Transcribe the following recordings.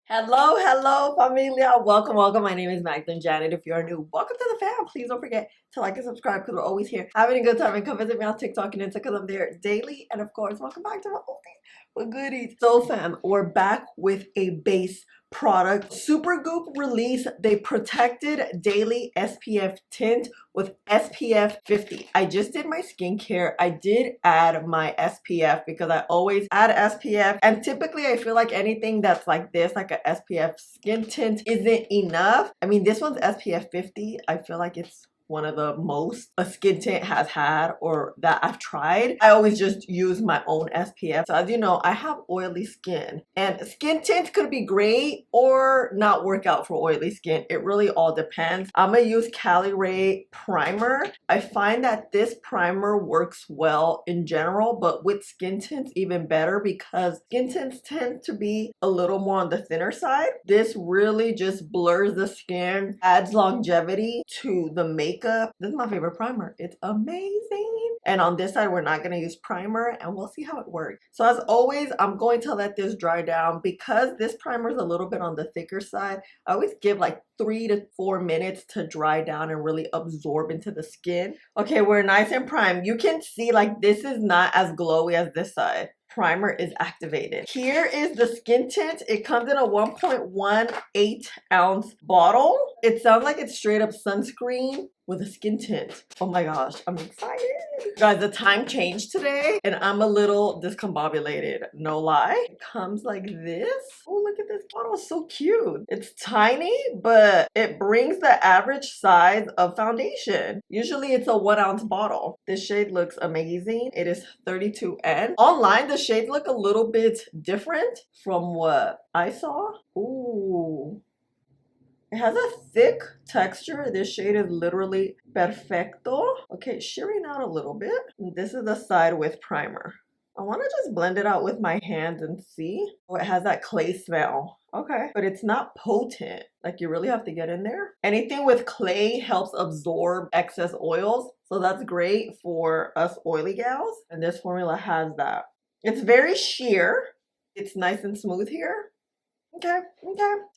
Hello, familia. Welcome. My name is MagdalineJanet. If you're new, welcome to the fam. Please don't forget to like and subscribe because we're always here having a good time. And come visit me on TikTok and Insta because I'm there daily. And of course, welcome back to my oldies with goodies. So fam, we're back with a base product. Supergoop released the Protected Daily SPF Tint with SPF 50. I just did my skincare. I did add my SPF because I always add SPF, and typically I feel like anything that's like this, like a SPF skin tint, isn't enough. I mean, this one's SPF 50. I feel like it's one of the most a skin tint has had or that I've tried. I always just use my own SPF. So as you know, I have oily skin, and skin tints could be great or not work out for oily skin. It really all depends. I'm gonna use Cali Ray primer. I find that this primer works well in general, but with skin tints even better because skin tints tend to be a little more on the thinner side. This really just blurs the skin, adds longevity to the makeup. This is my favorite primer. It's amazing. And on this side, we're not going to use primer, and we'll see how it works. So as always, I'm going to let this dry down because this primer is a little bit on the thicker side. I always give like 3 to 4 minutes to dry down and really absorb into the skin. Okay, we're nice and primed. You can see like this is not as glowy as this side. Primer is activated. Here is the skin tint. It comes in a 1.18 ounce bottle. It sounds like it's straight up sunscreen with a skin tint. Oh my gosh, I'm excited. Guys, the time changed today and I'm a little discombobulated, no lie. It comes like this. Oh, look at this bottle, so cute. It's tiny, but it brings the average size of foundation. Usually it's a 1 ounce bottle. This shade looks amazing. It is 32N. Online, the shades look a little bit different from what I saw. Ooh. It has a thick texture. This shade is literally perfecto. Okay, shearing out a little bit. This is the side with primer. I want to just blend it out with my hands and see. Oh, it has that clay smell. Okay, but it's not potent. Like you really have to get in there. Anything with clay helps absorb excess oils. So that's great for us oily gals. And this formula has that. It's very sheer. It's nice and smooth here. Okay.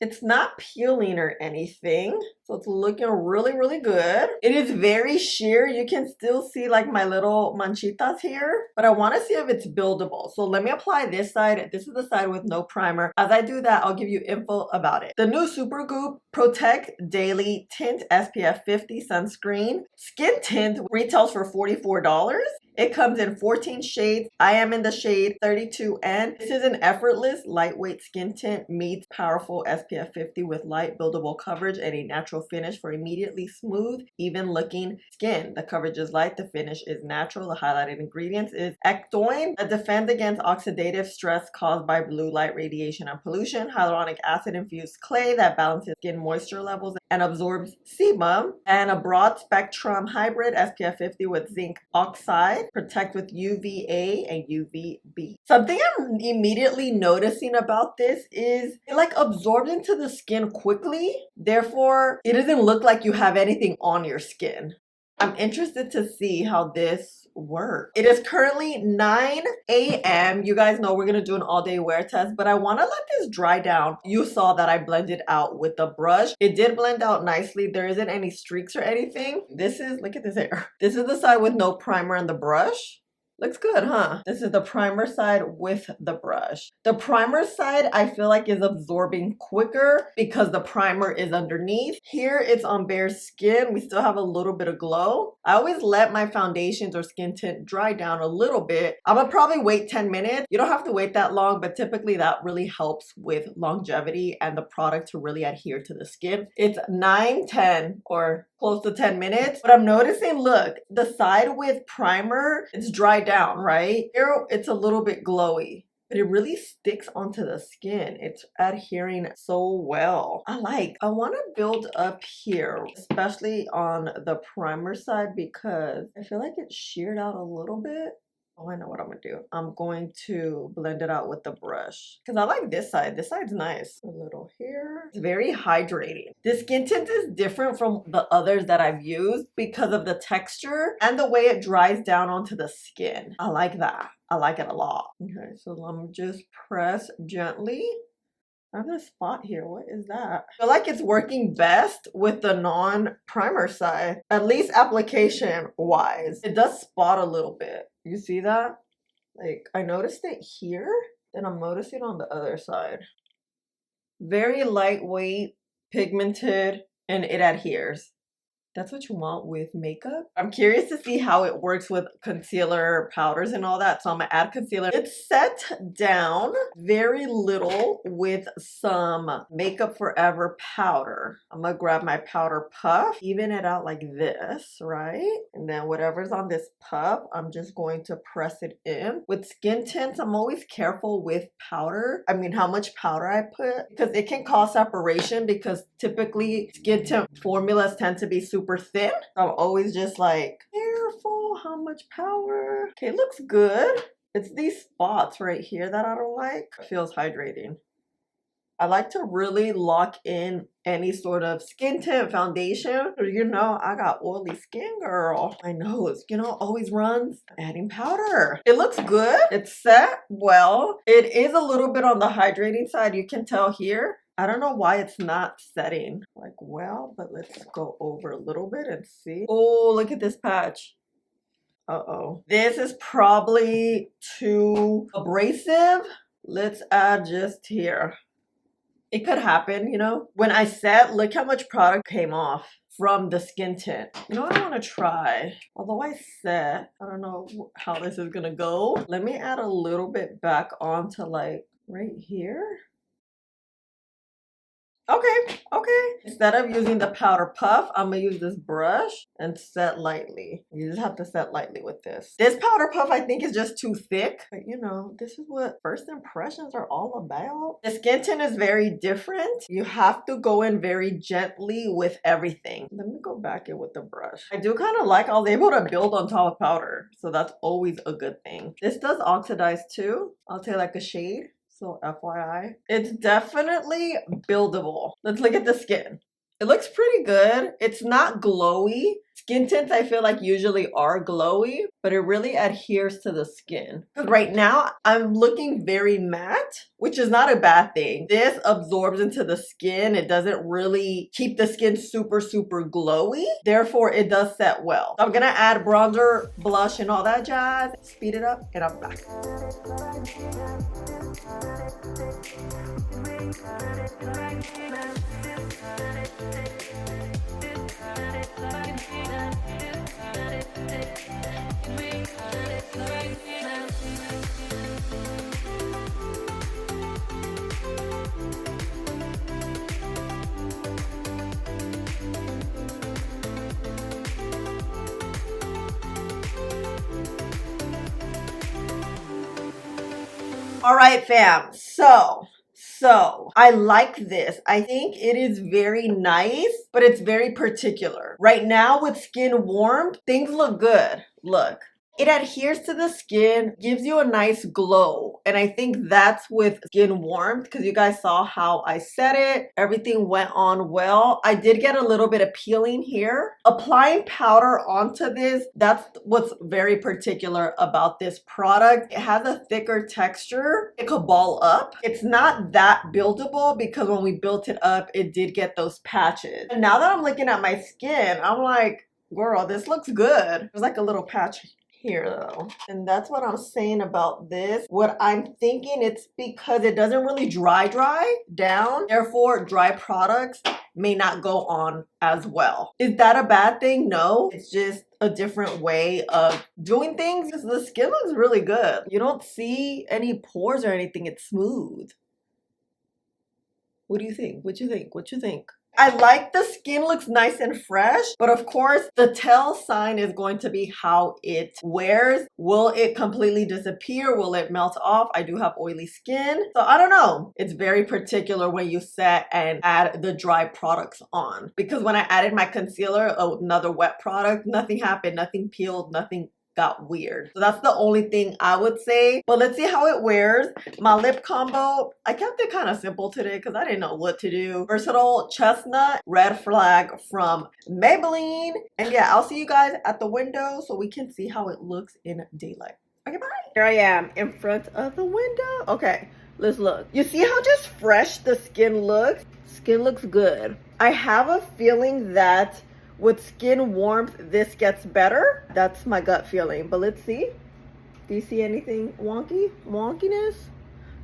It's not peeling or anything. So it's looking really good. It is very sheer. You can still see like my little manchitas here, but I want to see if it's buildable. So let me apply this side. This is the side with no primer. As I do that, I'll give you info about it. The new Supergoop Protec Daily Tint SPF 50 Sunscreen Skin Tint retails for $44. It comes in 14 shades. I am in the shade 32N. This is an effortless, lightweight skin tint meets powerful SPF 50 with light, buildable coverage and a natural finish for immediately smooth, even looking skin. The coverage is light, the finish is natural. The highlighted ingredients is Ectoin that defends against oxidative stress caused by blue light radiation and pollution, hyaluronic acid infused clay that balances skin moisture levels and absorbs sebum, and a broad spectrum hybrid SPF 50 with zinc oxide. Protect with UVA and UVB. Something I'm immediately noticing about this is it like absorbs into the skin quickly. Therefore, it doesn't look like you have anything on your skin. I'm interested to see how this works. It is currently 9 a.m. You guys know we're going to do an all-day wear test, but I want to let this dry down. You saw that I blended out with the brush. It did blend out nicely. There isn't any streaks or anything. Look at this hair. This is the side with no primer on the brush. Looks good, huh? This is the primer side with the brush. The primer side, I feel like is absorbing quicker because the primer is underneath. Here, it's on bare skin. We still have a little bit of glow. I always let my foundations or skin tint dry down a little bit. I'm gonna probably wait 10 minutes. You don't have to wait that long, but typically that really helps with longevity and the product to really adhere to the skin. It's 9, 10, or close to 10 minutes. But I'm noticing, look, the side with primer, it's dried down, right? Here, it's a little bit glowy, but it really sticks onto the skin. It's adhering so well. I want to build up here, especially on the primer side because I feel like it's sheared out a little bit. Oh, I know what I'm gonna do. I'm going to blend it out with the brush because I like this side. This side's nice. A little here. It's very hydrating. This skin tint is different from the others that I've used because of the texture and the way it dries down onto the skin. I like that. I like it a lot. Okay, so let me just press gently I have this spot here. What is that? I feel like it's working best with the non-primer side, at least application wise. It does spot a little bit. You see that? Like, I noticed it here, then I'm noticing on the other side. Very lightweight, pigmented, and it adheres. That's what you want with makeup. I'm curious to see how it works with concealer, powders, and all that. So I'm gonna add concealer. It's set down very little with some Makeup Forever powder. I'm gonna grab my powder puff, even it out like this, right? And then whatever's on this puff, I'm just going to press it in. With skin tints, I'm always careful with powder. I mean, how much powder I put, because it can cause separation, because typically skin tint formulas tend to be super thin. I'm always just like, careful how much power. Okay, it looks good. It's these spots right here that I don't like. It feels hydrating. I like to really lock in any sort of skin tint foundation. You know, I got oily skin, girl. My nose, you know, always runs. Adding powder. It looks good. It's set well. It is a little bit on the hydrating side. You can tell here. I don't know why it's not setting like well, but let's go over a little bit and see. Oh, look at this patch. Uh-oh. This is probably too abrasive. Let's add just here. It could happen, you know. When I set, look how much product came off from the skin tint. You know what I want to try? Although I set, I don't know how this is gonna go. Let me add a little bit back onto like right here. Okay. Instead of using the powder puff, I'm gonna use this brush and set lightly. You just have to set lightly with this. This powder puff, I think, is just too thick. But you know, this is what first impressions are all about. The skin tint is very different. You have to go in very gently with everything. Let me go back in with the brush. I do kind of like I was able to build on top of powder. So that's always a good thing. This does oxidize too. I'll take like a shade. So FYI, it's definitely buildable. Let's look at the skin. It looks pretty good. It's not glowy. Skin tints I feel like usually are glowy, but it really adheres to the skin. Right now, I'm looking very matte, which is not a bad thing. This absorbs into the skin. It doesn't really keep the skin super, super glowy. Therefore, it does set well. So I'm gonna add bronzer, blush, and all that jazz. Speed it up, and I'm back. All right, fam. So I like this. I think it is very nice, but it's very particular. Right now with skin warmed, things look good. Look. It adheres to the skin, gives you a nice glow. And I think that's with skin warmth, because you guys saw how I set it. Everything went on well. I did get a little bit of peeling here. Applying powder onto this, that's what's very particular about this product. It has a thicker texture. It could ball up. It's not that buildable because when we built it up, it did get those patches. And now that I'm looking at my skin, I'm like, girl, this looks good. There's like a little patch here though, and that's what I'm saying about this. What I'm thinking, it's because it doesn't really dry down, therefore dry products may not go on as well. Is that a bad thing? No, it's just a different way of doing things. The skin looks really good. You don't see any pores or anything. It's smooth. What do you think? What you think? I like the skin looks nice and fresh, but of course the tell sign is going to be how it wears. Will it completely disappear? Will it melt off? I do have oily skin, so I don't know. It's very particular when you set and add the dry products on, because when I added my concealer, another wet product, nothing happened, nothing peeled, nothing got weird. So that's the only thing I would say. But let's see how it wears. My lip combo, I kept it kind of simple today because I didn't know what to do. Versatile Chestnut Red Flag from Maybelline. And yeah, I'll see you guys at the window so we can see how it looks in daylight. Okay, bye. Here I am in front of the window. Okay, Let's look. You see how just fresh the skin looks? Skin looks good. I have a feeling that with skin warmth, this gets better. That's my gut feeling, but let's see. Do you see anything wonkiness?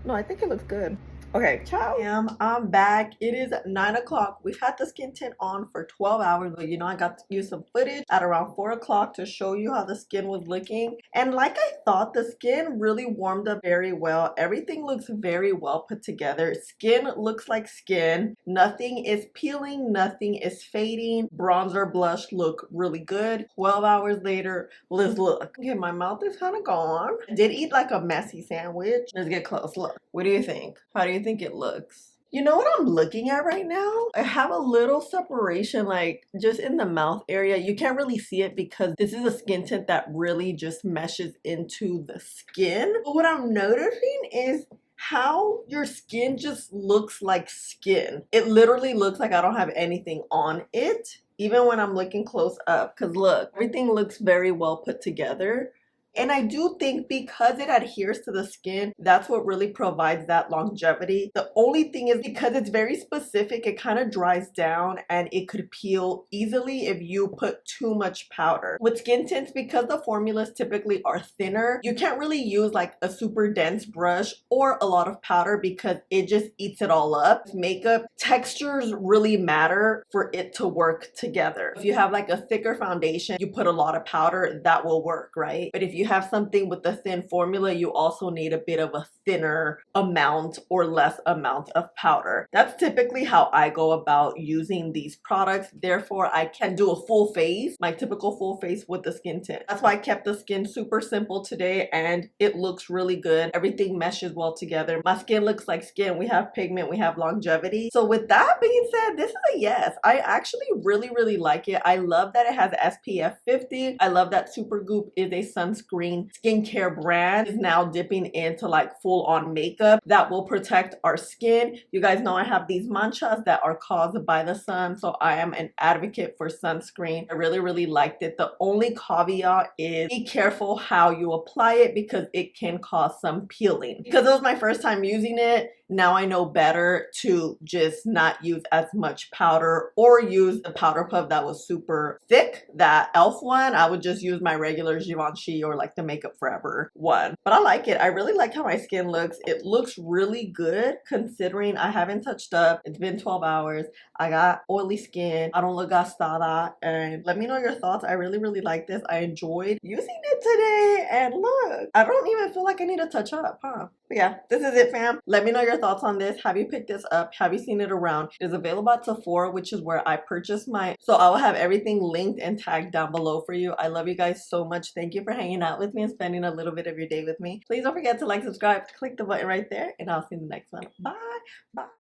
No, I think it looks good. Okay, ciao. I'm back. It is 9 o'clock. We've had the skin tint on for 12 hours, but you know, I got to use some footage at around 4 o'clock to show you how the skin was looking. And like I thought, the skin really warmed up very well. Everything looks very well put together. Skin looks like skin. Nothing is peeling, nothing is fading. Bronzer, blush look really good. 12 hours later, let's look. Okay, my mouth is kind of gone. I did eat like a messy sandwich. Let's get close. Look. What do you think? How do you think it looks? You know what I'm looking at right now? I have a little separation like just in the mouth area. You can't really see it because this is a skin tint that really just meshes into the skin. But what I'm noticing is how your skin just looks like skin. It literally looks like I don't have anything on it, even when I'm looking close up. Because look, everything looks very well put together. And I do think because it adheres to the skin, that's what really provides that longevity. The only thing is because it's very specific, it kind of dries down and it could peel easily if you put too much powder. With skin tints, because the formulas typically are thinner, you can't really use like a super dense brush or a lot of powder because it just eats it all up. Makeup textures really matter for it to work together. If you have like a thicker foundation, you put a lot of powder, that will work, right? But if you have something with a thin formula, you also need a bit of a thinner amount or less amount of powder. That's typically how I go about using these products. Therefore, I can do a full face, my typical full face with the skin tint. That's why I kept the skin super simple today and it looks really good. Everything meshes well together. My skin looks like skin. We have pigment, we have longevity. So with that being said, this is a yes. I actually really like it. I love that it has SPF 50. I love that Supergoop is a sunscreen skincare brand, is now dipping into like full on makeup that will protect our skin. You guys know I have these manchas that are caused by the sun, so I am an advocate for sunscreen. I really liked it. The only caveat is be careful how you apply it because it can cause some peeling. Because it was my first time using it, now I know better to just not use as much powder or use the powder puff that was super thick. That e.l.f. one, I would just use my regular Givenchy or like the Makeup Forever one. But I like it. I really like how my skin looks. It looks really good considering I haven't touched up. It's been 12 hours. I got oily skin. I don't look gastada. And let me know your thoughts. I really like this. I enjoyed using it today. And look, I don't even feel like I need to touch up, huh? But yeah, this is it, fam. Let me know your thoughts on this. Have you picked this up? Have you seen it around? It is available at Sephora, which is where I purchased mine. So I will have everything linked and tagged down below for you. I love you guys so much. Thank you for hanging out with me and spending a little bit of your day with me. Please don't forget to like, subscribe, click the button right there, and I'll see you in the next one. Bye. Bye.